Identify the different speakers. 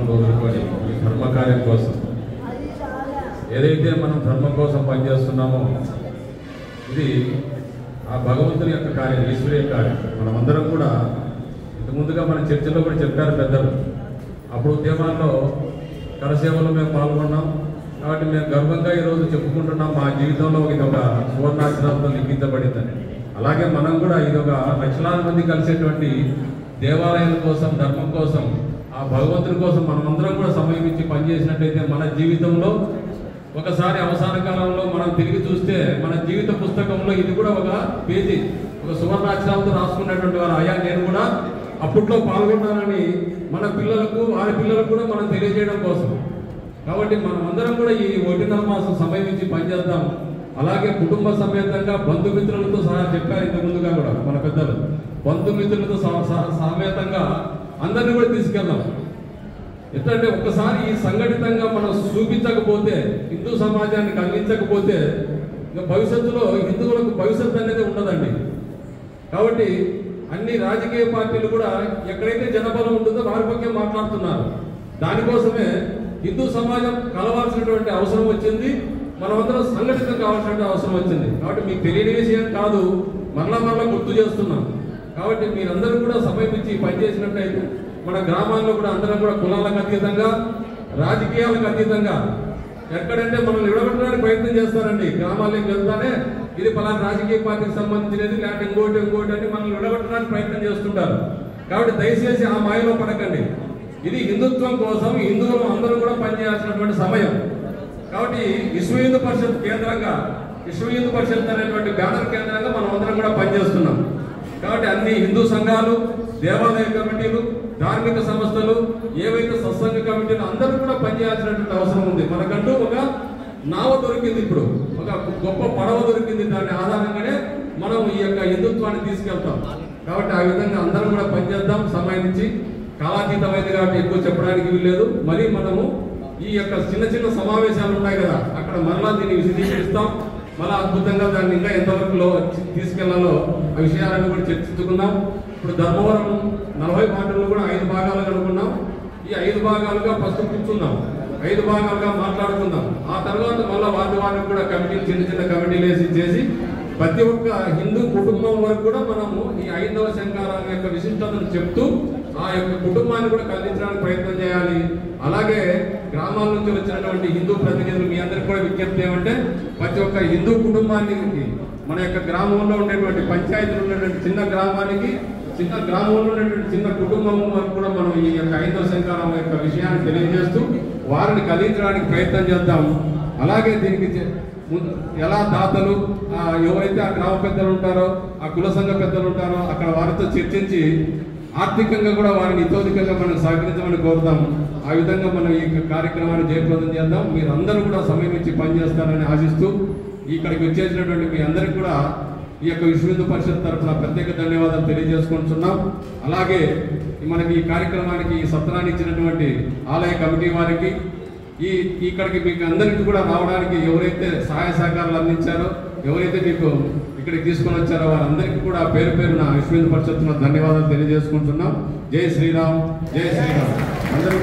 Speaker 1: రోజుకొని ఈ ధర్మకార్యం కోసం ఏదైతే మనం ధర్మం కోసం పనిచేస్తున్నామో ఇది ఆ భగవంతుని యొక్క కార్యం, ఈశ్వరీయ కార్యం. మనమందరం కూడా ఇంతకుముందుగా మన చర్చలో కూడా చెప్పారు పెద్దలు. అప్పుడు ఉద్యమాల్లో కరసేవలో మేము పాల్గొన్నాం కాబట్టి మేము గర్వంగా ఈరోజు చెప్పుకుంటున్నాం మా జీవితంలో ఇది ఒక సువర్ణాక్షరాలతో లిఖించబడిందని. అలాగే మనం కూడా ఇది ఒక లక్షలాది మంది కలిసేటువంటి దేవాలయాల కోసం, ధర్మం కోసం, ఆ భగవంతుని కోసం మనమందరం కూడా సమయం ఇచ్చి పనిచేసినట్టయితే మన జీవితంలో ఒకసారి అవసాన కాలంలో మనం తిరిగి చూస్తే మన జీవిత పుస్తకంలో ఇది కూడా ఒక పేజీ, ఒక సువర్ణాక్షరాలతో రాసుకున్నటువంటి వారు అయ్యా నేను కూడా అప్పట్లో పాల్గొన్నానని మన పిల్లలకు, వారి పిల్లలకు కూడా మనం తెలియజేయడం కోసం. కాబట్టి మనం అందరం కూడా ఈ 1.5 మాసం సమయం ఇచ్చి పనిచేద్దాం. అలాగే కుటుంబ సమేతంగా బంధుమిత్రులతో సహా చెప్పారు ఇంతకుముందుగా కూడా మన పెద్దలు, బంధుమిత్రులతో సమేతంగా అందరినీ కూడా తీసుకెళ్దాం. ఎట్లంటే ఒక్కసారి ఈ సంఘటితంగా మనం చూపించకపోతే, హిందూ సమాజానికి అందించకపోతే ఇంకా భవిష్యత్తులో హిందువులకు భవిష్యత్తు అనేది ఉండదండి. కాబట్టి అన్ని రాజకీయ పార్టీలు కూడా ఎక్కడైతే జనబలం ఉంటుందో వారి పక్షే మాట్లాడుతున్నారు. దానికోసమే హిందూ సమాజం కలవాల్సినటువంటి అవసరం వచ్చింది, మనమందరం సంఘటితం కావాల్సిన అవసరం వచ్చింది. కాబట్టి మీకు తెలియని విషయం కాదు, మరలా గుర్తు చేస్తున్నాం. కాబట్టి మీరందరూ కూడా సమయం ఇచ్చి పనిచేసినట్టయితే మన గ్రామాల్లో కూడా అందరం కూడా కులాలకు అతీతంగా, రాజకీయాలకు అతీతంగా ఎక్కడంటే మనం విడగొట్టడానికి ప్రయత్నం చేస్తారండి. గ్రామాల్లోకి వెళ్తానే ఇది పలానా రాజకీయ పార్టీకి సంబంధించినది, లేకపోతే ఇంకోటి అని మనం విడగొట్టడానికి ప్రయత్నం చేస్తుంటారు. కాబట్టి దయచేసి ఆ మాయలో పడకండి. ఇది హిందుత్వం కోసం హిందువులు అందరూ కూడా పనిచేయాల్సినటువంటి సమయం. కాబట్టి విశ్వ హిందూ పరిషత్ కేంద్రంగా, విశ్వ హిందూ పరిషత్ అనేటువంటి బ్యానర్ కేంద్రంగా మనం అందరం కూడా పనిచేస్తున్నాం. కాబట్టి అన్ని హిందూ సంఘాలు, దేవాలయ కమిటీలు, ధార్మిక సంస్థలు, ఏవైతే సత్సంగ కమిటీలు అందరూ కూడా పనిచేయాల్సినటువంటి అవసరం ఉంది. మనకంటూ ఒక నావ దొరికింది, ఇప్పుడు ఒక గొప్ప పడవ దొరికింది. దాని ఆధారంగానే మనం ఈ యొక్క హిందుత్వాన్ని తీసుకెళ్తాం. కాబట్టి ఆ విధంగా అందరం కూడా పనిచేద్దాం. సమయం నుంచి కాలాతీతమైంది కాబట్టి ఎక్కువ చెప్పడానికి వీల్లేదు. మరి మనము ఈ యొక్క చిన్న సమావేశాలు ఉన్నాయి కదా, అక్కడ మరలా దీన్ని విశదీకరిస్తాం. మళ్ళీ అద్భుతంగా దాన్ని ఇంకా ఎంతవరకు తీసుకెళ్లాలో ఆ విషయాలను కూడా చర్చించుకుందాం. ఇప్పుడు ధర్మవరం 40 పాటలు కూడా 5 భాగాలు అనుకున్నాం. ఈ 5 భాగాలుగా ఫస్ట్ కూర్చుందాం, 5 భాగాలుగా మాట్లాడుకుందాం. ఆ తర్వాత మళ్ళీ వారికి కూడా కమిటీలు, చిన్న కమిటీలు వేసి చేసి ప్రతి ఒక్క హిందూ కుటుంబం వరకు కూడా మనము ఈ 5వ శంకారం యొక్క విశిష్టతను చెప్తూ ఆ యొక్క కుటుంబాన్ని కూడా కల్పించడానికి ప్రయత్నం చేయాలి. అలాగే గ్రామాల నుంచి వచ్చినటువంటి హిందూ ప్రతినిధులు మీ అందరికీ కూడా విజ్ఞప్తి ఏమంటే, ప్రతి ఒక్క హిందూ కుటుంబానికి, మన యొక్క గ్రామంలో ఉండేటువంటి పంచాయతీలు ఉన్నటువంటి చిన్న గ్రామానికి, చిన్న గ్రామంలో ఉన్నటువంటి చిన్న కుటుంబం వరకు కూడా మనం ఈ యొక్క 5వ శంకారం యొక్క విషయాన్ని తెలియజేస్తూ వారిని కలిగించడానికి ప్రయత్నం చేద్దాం. అలాగే దీనికి ఎలా దాతలు, ఎవరైతే ఆ గ్రామ పెద్దలు ఉంటారో, ఆ కుల సంఘ పెద్దలు ఉంటారో అక్కడ వారితో చర్చించి ఆర్థికంగా కూడా వారిని ఇతోధికంగా మనం సహకరించమని కోరుతాం. ఆ విధంగా మనం ఈ కార్యక్రమాన్ని జయప్రదం చేద్దాం. మీరు అందరూ కూడా సమయం ఇచ్చి పనిచేస్తారని ఆశిస్తూ ఇక్కడికి వచ్చేసినటువంటి మీ అందరికీ కూడా ఈ యొక్క విశ్వ హిందూ పరిషత్ తరఫున ప్రత్యేక ధన్యవాదాలు తెలియజేసుకుంటున్నాం. అలాగే మనకి ఈ కార్యక్రమానికి ఈ సత్రాన్ని ఇచ్చినటువంటి ఆలయ కమిటీ వారికి, ఇక్కడికి మీకు అందరికీ కూడా రావడానికి ఎవరైతే సహాయ సహకారాలు అందించారో, ఎవరైతే మీకు ఇక్కడికి తీసుకొని వచ్చారో వారందరికీ కూడా పేరు పేరున విశ్వ హిందూ పరిషత్ ధన్యవాదాలు తెలియజేసుకుంటున్నాం. జై శ్రీరామ్, జై శ్రీరామ్. అందరూ